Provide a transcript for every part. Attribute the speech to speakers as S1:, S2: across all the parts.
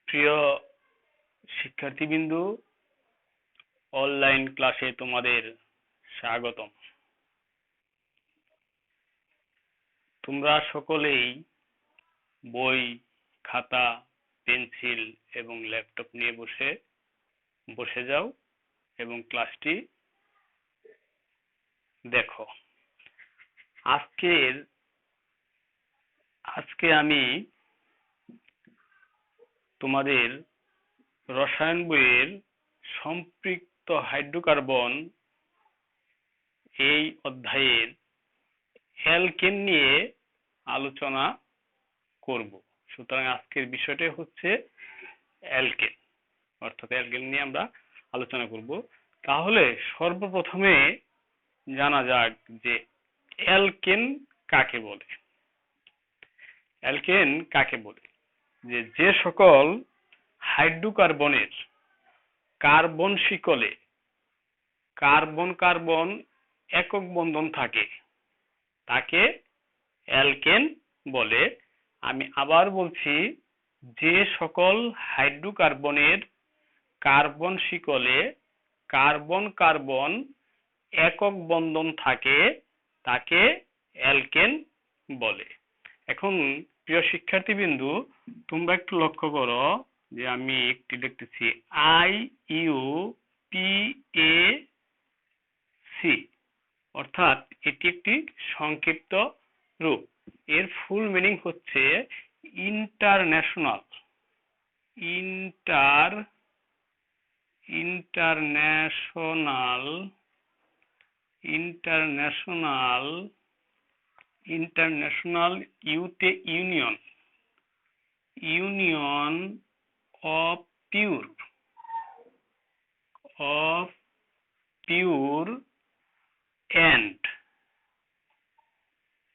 S1: প্রিয় শিক্ষার্থীবৃন্দু, অনলাইন ক্লাসে তোমাদের স্বাগতম। তোমরা সকলেই বই, খাতা, পেন্সিল এবং ল্যাপটপ নিয়ে বসে যাও এবং ক্লাসটি দেখো। আজকে আমি তোমাদের রসায়ন বইয়ের সম্পৃক্ত হাইড্রোকার্বন এই অধ্যায়ের অ্যালকেন নিয়ে আলোচনা করব। সুতরাং আজকের বিষয়টা হচ্ছে অ্যালকেন, অর্থাৎ অ্যালকেন নিয়ে আমরা আলোচনা করব। তাহলে সর্বপ্রথমে জানা যাক যে অ্যালকেন কাকে বলে। অ্যালকেন কাকে বলে? যে সকল হাইড্রোকার্বনের কার্বন শিকলে কার্বন কার্বন একক বন্ধন থাকে তাকে অ্যালকেন বলে। আমি আবার বলছি, যে সকল হাইড্রোকার্বনের কার্বন শিকলে কার্বন কার্বন একক বন্ধন থাকে তাকে অ্যালকেন বলে। এখন প্রিয় শিক্ষার্থীবৃন্দু, তোমরা একটু লক্ষ্য করো যে আমি একটি লিখতেছি IUPAC, অর্থাৎ এটি একটি সংক্ষিপ্ত রূপ। এর ফুল মিনিং হচ্ছে international union of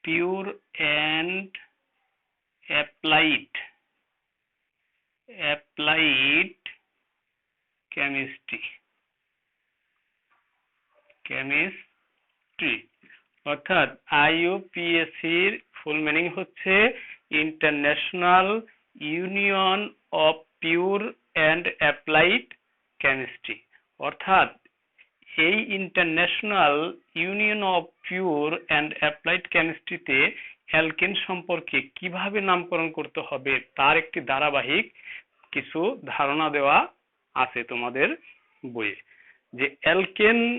S1: pure and applied chemistry, অর্থাৎ IUPAC-র ফুল মিনিং হচ্ছে international union of pure and applied chemistry. অর্থাৎ এই international union of pure and applied কেমিস্ট্রিতে অ্যালকেন সম্পর্কে কিভাবে নামকরণ করতে হবে তার একটি ধারাবাহিক কিছু ধারণা দেওয়া আছে তোমাদের বইয়ে। যে অ্যালকেনের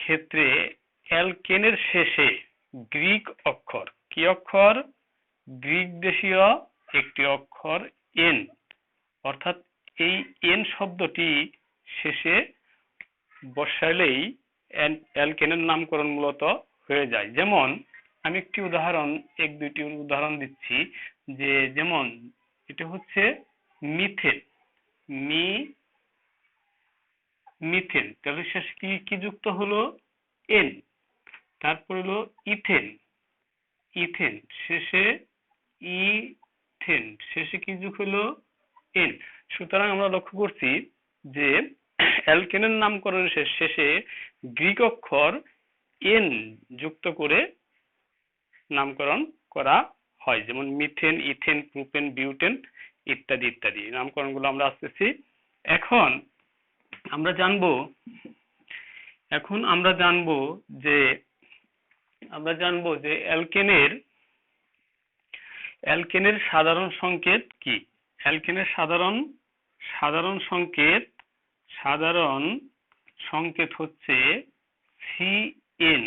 S1: ক্ষেত্রে অ্যালকেনের শেষে গ্রিক অক্ষর, কি অক্ষর? গ্রিক দেশীয় একটি অক্ষর এন, অর্থাৎ এই এন শব্দটি শেষে বসাইলেই অ্যালকেনের নামকরণ মূলত হয়ে যায়। যেমন আমি এক দুইটি উদাহরণ দিচ্ছি, যে যেমন এটা হচ্ছে মিথেন, তাহলে শেষে কি যুক্ত হলো? এন। তারপর হলো ইথেন, শেষে কি যুক্ত হলো? এন। সুতরাং আমরা লক্ষ্য করছি যে অ্যালকেনের নামকরণের শেষে গ্রিক অক্ষর এন যুক্ত করে নামকরণ করা হয়। যেমন মিথেন, ইথেন, প্রোপেন, বিউটেন ইত্যাদি ইত্যাদি নামকরণগুলো আমরা আসতেছি। এখন আমরা জানবো যে অ্যালকেনের সাধারণ সংকেত কি। অ্যালকেনের সাধারণ সংকেত হচ্ছে CN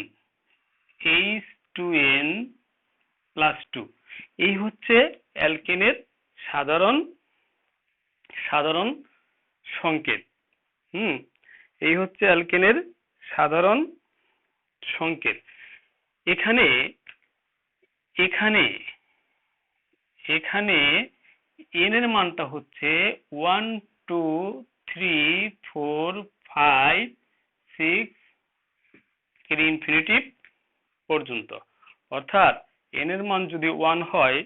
S1: H2N+2। এই হচ্ছে অ্যালকেনের সাধারণ সংকেত। এই হচ্ছে অ্যালকেনের সাধারণ সংকেত। এখানে এন এর মানটা হচ্ছে 1 2 3 4 5 6 এর ইনফিনিটিভ পর্যন্ত। অর্থাৎ এন এর মান যদি 1 হয়,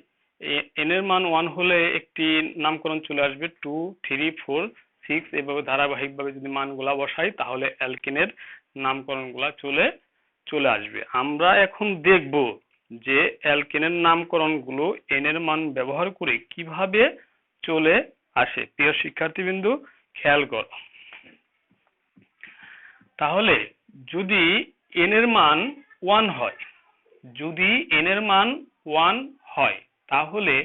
S1: এন এর মান 1 হলে একটি নামকরণ চলে আসবে 2 3 4 6, এভাবে ধারাবাহিকভাবে যদি মানগুলা বসাই তাহলে অ্যালকেনের নামকরণগুলা চলে আসবে। আমরা এখন দেখব যে অ্যালকেনের নামকরণগুলো এন এর মান ব্যবহার করে কিভাবে চলে আসে। প্রিয় শিক্ষার্থীবৃন্দু, খেয়াল করো। তাহলে যদি এন এর মান 1 হয়, যদি এন এর মান 1 হয়, তাহলে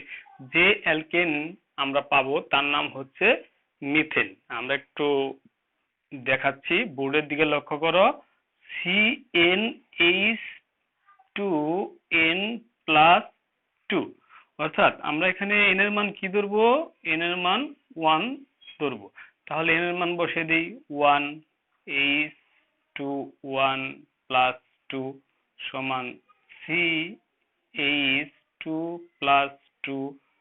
S1: যে অ্যালকেন আমরা পাবো তার নাম হচ্ছে মিথেন। আমরা একটু দেখাচ্ছি, বোর্ডের দিকে লক্ষ্য করো। CnH2n+2, অর্থাৎ আমরা এখানে এন এর মান কি ধরবো? এন এর মান 1 ধরবো। তাহলে এন এর মান বসিয়ে দিই, 1H2 1+2 সমান CH2+2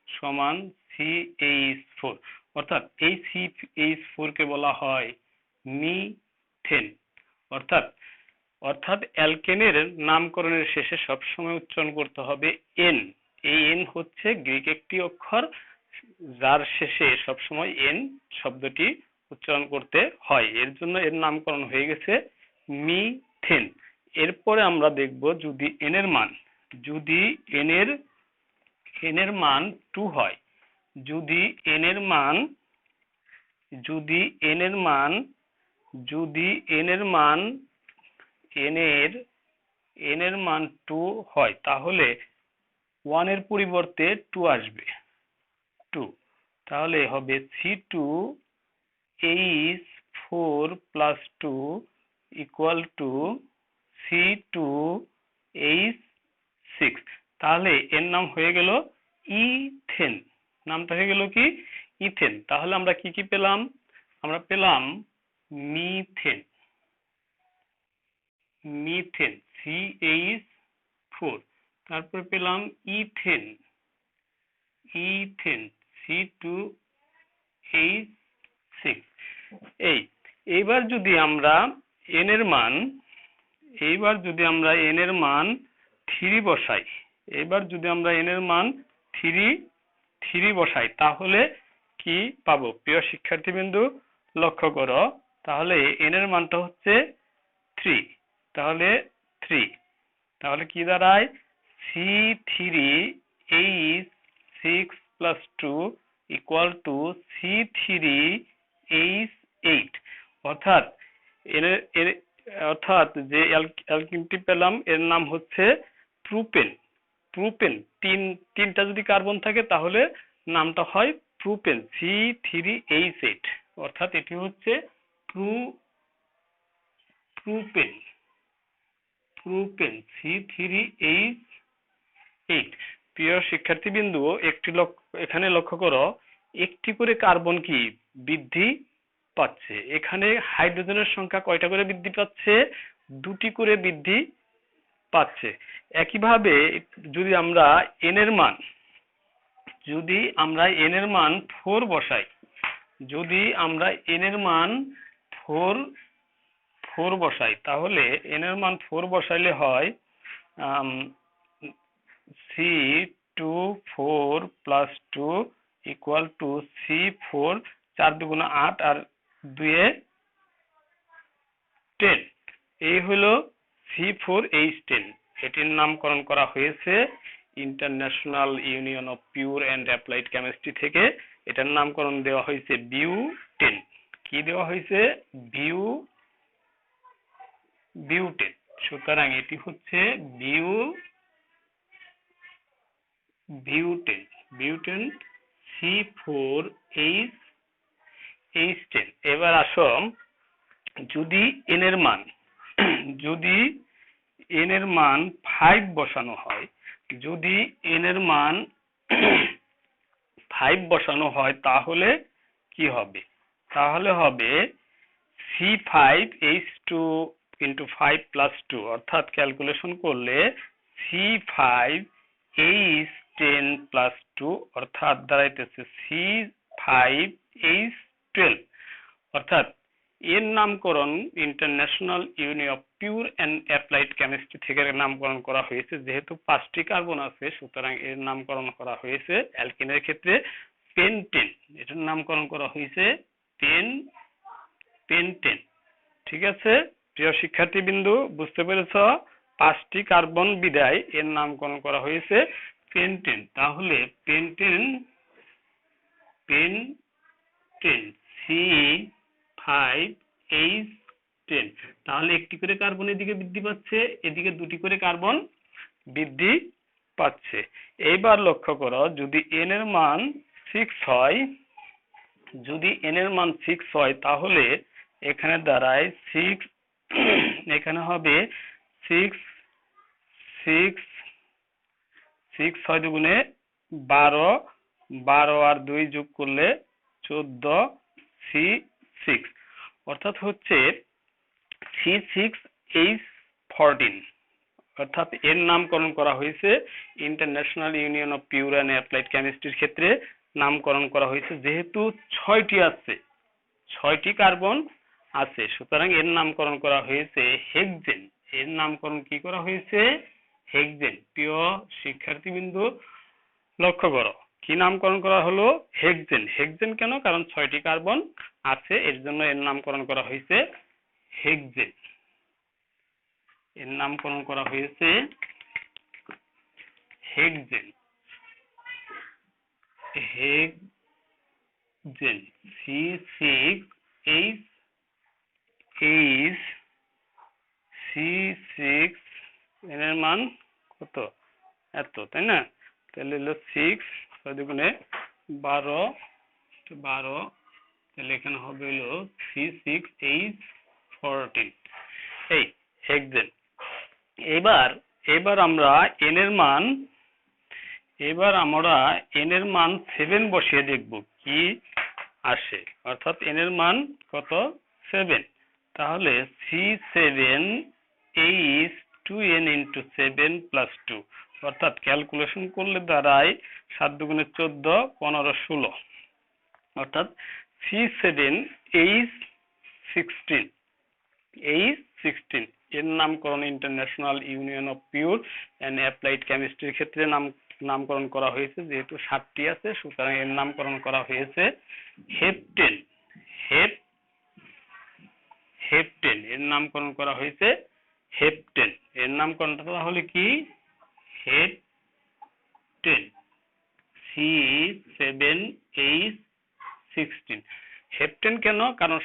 S1: সমান CH4, অর্থাৎ এই CH4 কে বলা হয় মিথেন। অর্থাৎ অ্যালকেনের নামকরণের শেষে সবসময় উচ্চারণ করতে হবে এন। এই এন হচ্ছে গ্রিক একটি অক্ষর, যার শেষে সবসময় এন শব্দটি উচ্চারণ করতে হয়, এর জন্য এর নামকরণ হয়ে গেছে মিথেন। এরপরে আমরা দেখব, যদি এন এর মান 2 হয়, যদি এন এর মান 2 হয়, তাহলে 1 এর পরিবর্তে 2 আসবে, 2। তাহলে হবে C2H4+2 = C2H6। তাহলে এর নাম হয়ে গেল ইথেন। নামটা হয়ে গেল কি? ইথেন। তাহলে আমরা কি কি পেলাম? আমরা পেলাম মিথেন, CH4, তারপর পেলাম ইথেন, C2H6। এইবার যদি আমরা এন এর মান 3 বসাই, তাহলে কি পাবো? প্রিয় শিক্ষার্থীবৃন্দু, লক্ষ্য করো। তাহলে এন এর মানটা হচ্ছে 3, তাহলে কি দাঁড়ায়? C3H6+2 = C3H8। অর্থাৎ যে অ্যালকিনটি পেলাম এর নাম হচ্ছে প্রোপেন। তিনটা যদি কার্বন থাকে তাহলে নামটা হয় প্রোপেন, C3H8। অর্থাৎ এটি হচ্ছে প্রোপেন, C3H8। প্রিয় শিক্ষার্থীবৃন্দু, এখানে লক্ষ্য করো, একটি করে কার্বন কি বৃদ্ধি পাচ্ছে। এখানে হাইড্রোজেনের সংখ্যা কয়টা করে বৃদ্ধি পাচ্ছে? 2টি করে বৃদ্ধি পাচ্ছে। একইভাবে যদি আমরা এন এর মান 4 বসাই, তাহলে এন এর মান 4 বসাইলে হয় C2 4+2 = C4, 4 2 8 আর 2 10। এই হলো C4H10। এটির নামকরণ করা হয়েছে international union of pure and applied chemistry থেকে। এটার নামকরণ দেওয়া হয়েছে বিউটেন। কি দেওয়া হয়েছে? বিউটেন। সুতরাং এটি হচ্ছে বিউটেন C4H10। এবার আসো, যদি এন এর মান 5 বসানো হয়, তাহলে কি হবে? তাহলে হবে C5H2 × 5+2, অর্থাৎ ক্যালকুলেশন করলে C5H10+2, অর্থাৎ দাঁড়াইতেছে C5H12। অর্থাৎ এর নামকরণ international union of pure and applied chemistry থেকে নামকরণ করা হয়েছে। যেহেতু 5টি কার্বন আছে, সুতরাং এর নামকরণ করা হয়েছে অ্যালকিনের ক্ষেত্রে পেন্টেন। এটার নামকরণ করা হয়েছে পেন্টেন। ঠিক আছে প্রিয় শিক্ষার্থীবৃন্দু, বুঝতে পেরেছ? 5টি কার্বন বিদায় এর নামকরণ করা হয়েছে পেন্টেন। তাহলে পেন্টেন C5H10, তাহলে একটি করে কার্বন এদিকে বৃদ্ধি পাচ্ছে, এদিকে দুটি করে কার্বন বৃদ্ধি পাচ্ছে। এইবার লক্ষ্য করো, যদি n এর মান 6 হয়, তাহলে এখানে দাঁড়ায় 6, এখানে হবে 6 6 দুগুণে 12, 12 আর 2 যোগ করলে 14, C6, অর্থাৎ হচ্ছে C6H14, অর্থাৎ এর নামকরণ করা হয়েছে international union of pure and applied কেমিস্ট্রির ক্ষেত্রে নামকরণ করা হয়েছে। যেহেতু 6টি কার্বন আছে, সুতরাং এর নামকরণ করা হয়েছে হেক্সেন। এর নামকরণ কি করা হয়েছে? হেক্সেন। প্রিয় শিক্ষার্থীবৃন্দু, লক্ষ্য করো, কি নামকরণ করা হলো? হেক্সেন। হেক্সেন কেন? কারণ 6টি কার্বন আছে, এর জন্য এর নামকরণ করা হয়েছে হেক্সেন। এর নামকরণ করা হয়েছে হেক্সেন। C6H6 এর মান কত? এত, তাই না? তাহলে হলো 6 দুগুণে 12, তাহলে এখানে হবে হলো C6H14, এই হেক্সেন। এবার আমরা n এর মান 7 বসিয়ে দেখব কি আসে, অর্থাৎ n এর মান কত? 7। তাহলে C7H2n into 7 plus 2, অর্থাৎ ক্যালকুলেশন করলে দাঁড়ায় 7 দুগুণে 14, 15, 16, অর্থাৎ C7H16 এর নামকরণ international union of pure and applied কেমিস্ট্রির ক্ষেত্রে নামকরণ করা হয়েছে। যেহেতু 7টি আছে, সুতরাং এর নামকরণ করা হয়েছে হেপটেন। হেপটেন এর নামকরণ করা হয়েছে হেপটেন। এর নামকরণটা তাহলে কি? হেপটেন। C7H16। হেপটেন কেন? কারণ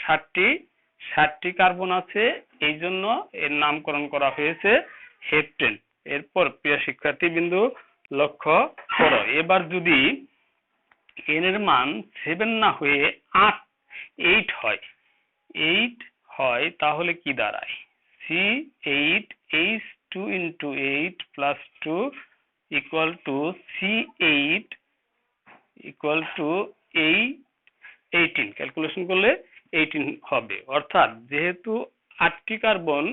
S1: 7টি কার্বন আছে, এই জন্য এর নামকরণ করা হয়েছে হেপটেন। এরপর প্রিয় শিক্ষার্থীবৃন্দু, লক্ষ্য করো, এবার যদি n এর মান 7 না হয়ে 8 হয়, তাহলে কি দাঁড়ায়? C8H2 into 8 plus 2 equal to C8 equal to 18, calculation করলে 18 হবে। অর্থাৎ যেহেতু 8টি কার্বন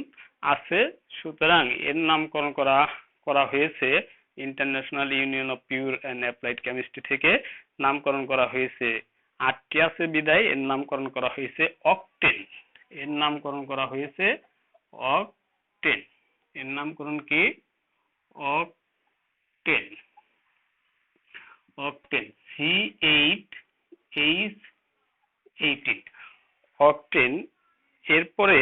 S1: আছে, সুতরাং এর নামকরণ করা হয়েছে international union of pure and applied chemistry থেকে নামকরণ করা হয়েছে। 8টি আছে বিদায় এর নামকরণ করা হয়েছে অকটেন। এর নামকরণ করা হয়েছে অকটেন। এর নামকরণ কি? অকটেন। C8H18, octane. এরপরে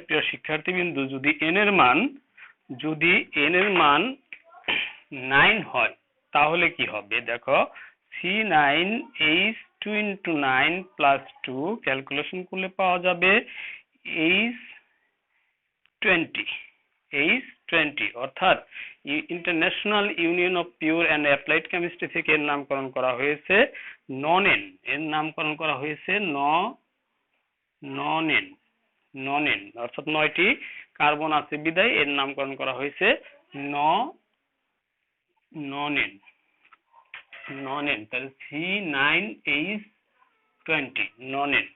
S1: প্রিয় শিক্ষার্থীবৃন্দু, যদি n এর মান 9 হয়, তাহলে কি হবে? দেখো, C9H2 into 9 plus 2, ক্যালকুলেশন করলে পাওয়া যাবে H20, অর্থাৎ international union of pure and applied chemistry থেকে এর নামকরণ করা হয়েছে ননেন। এর নামকরণ করা হয়েছে ননেন, অর্থাৎ 9টি কার্বন আছে বিদায় এর নামকরণ করা হয়েছে ননেন। তাহলে C9H20 ননেন।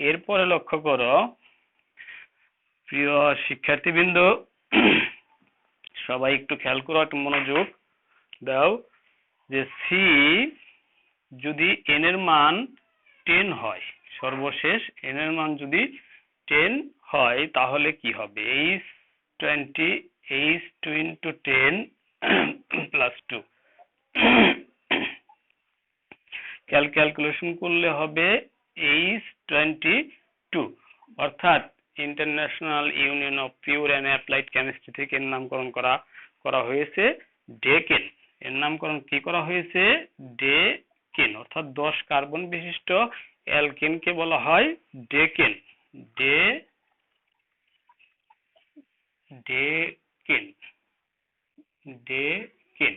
S1: এরপরে লক্ষ্য করো, প্রিয় শিক্ষার্থীবৃন্দ, সবাই একটু খেয়াল করো, একটু মনোযোগ দাও, যে যদি n এর মান 10 হয়, সর্বশেষ n এর মান যদি 10 হয়, তাহলে কি হবে? H2 into 10 plus 2, ক্যালকুলেশন করলে হবে H22, অর্থাৎ international union of pure and applied chemistry থেকে এর নামকরণ করা হয়েছে ডেকেন। এর নামকরণ কি করা হয়েছে? ডেকেন। অর্থাৎ 10 কার্বন বিশিষ্ট অ্যালকেনকে বলা হয় ডেকেন। ডেকেন। ডেকেন।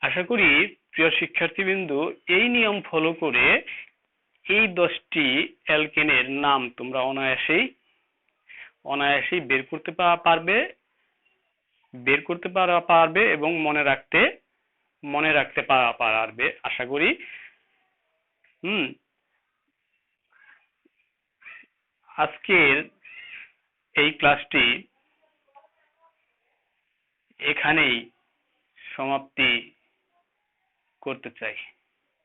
S1: আশা করি প্রিয় শিক্ষার্থীবৃন্দু এই নিয়ম ফলো করে এই 10টি অ্যালকেনের নাম তোমরা অনায়াসেই বের করতে পারবে এবং মনে রাখতে পারবে আশা করি। আজকের এই ক্লাসটি এখানেই সমাপ্তি করতে চাই।